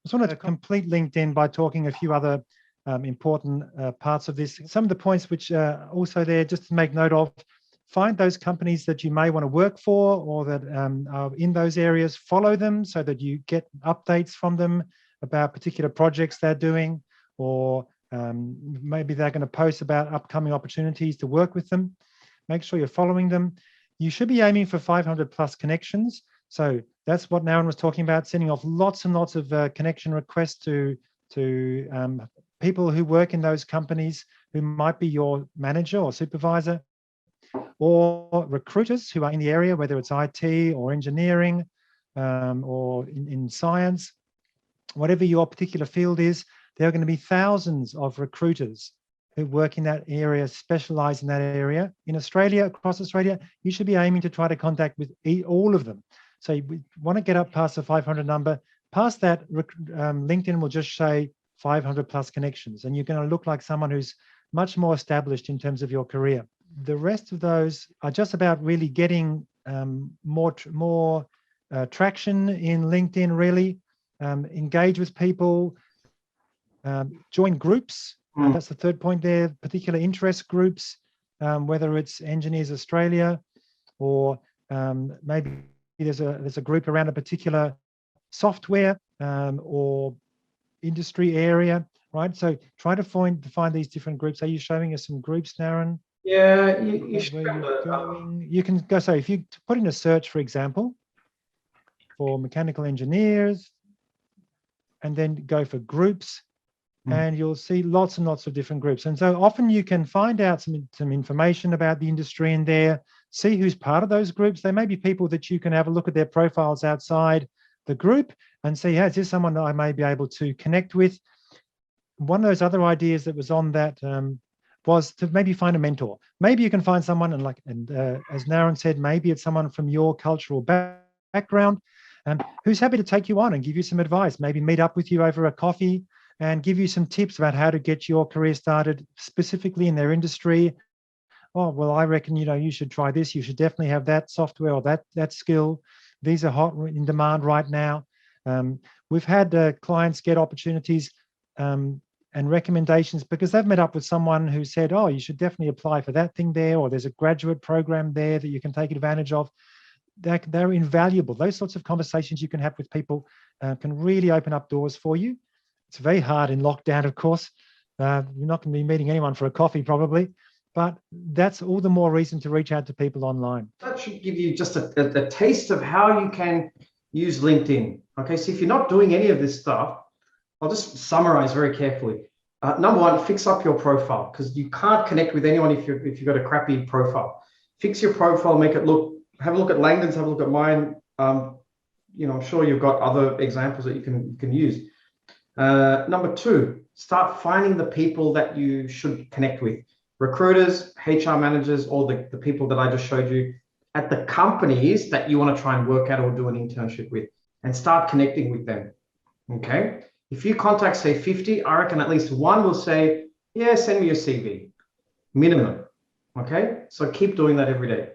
just want to complete LinkedIn by talking a few other important parts of this. Some of the points which are also there, just to make note of: find those companies that you may want to work for or that are in those areas, follow them so that you get updates from them about particular projects they're doing, or maybe they're going to post about upcoming opportunities to work with them. Make sure you're following them. You should be aiming for 500 plus connections. So that's what Naren was talking about, sending off lots and lots of connection requests to people who work in those companies, who might be your manager or supervisor, or recruiters who are in the area, whether it's IT or engineering or in science. Whatever your particular field is, there are going to be thousands of recruiters who work in that area, specialize in that area. In Australia, across Australia, you should be aiming to try to contact with all of them. So you want to get up past the 500 number. Past that, LinkedIn will just say 500 plus connections, and you're going to look like someone who's much more established in terms of your career. The rest of those are just about really getting more traction in LinkedIn, really. Engage with people, join groups. That's the third point there, particular interest groups, whether it's Engineers Australia, or maybe there's a group around a particular software or industry area, right? So try to find these different groups. Are you showing us some groups, Naren? Yeah, you should. You can go, so if you put in a search, for example, for mechanical engineers, and then go for groups, and you'll see lots and lots of different groups. And so often you can find out some information about the industry in there, see who's part of those groups. There may be people that you can have a look at their profiles outside the group and see, hey, is this someone that I may be able to connect with? One of those other ideas that was on that was to maybe find a mentor. Maybe you can find someone, and as Naren said, maybe it's someone from your cultural background who's happy to take you on and give you some advice, maybe meet up with you over a coffee and give you some tips about how to get your career started specifically in their industry. Oh, well, I reckon, you should try this. You should definitely have that software or that skill. These are hot in demand right now. We've had clients get opportunities and recommendations because they've met up with someone who said, oh, you should definitely apply for that thing there, or there's a graduate program there that you can take advantage of. They're invaluable. Those sorts of conversations you can have with people can really open up doors for you. It's very hard in lockdown, of course. You're not going to be meeting anyone for a coffee probably, but that's all the more reason to reach out to people online. That should give you just a taste of how you can use LinkedIn. Okay, so if you're not doing any of this stuff, I'll just summarize very carefully. Number one, fix up your profile, because you can't connect with anyone if you've got a crappy profile. Fix your profile, make it look. Have a look at Langdon's, have a look at mine. I'm sure you've got other examples that you can use. Number two, start finding the people that you should connect with. Recruiters, HR managers, or the people that I just showed you at the companies that you want to try and work at or do an internship with, and start connecting with them. Okay. If you contact, say, 50, I reckon at least one will say, yeah, send me your CV, minimum. Okay. So keep doing that every day.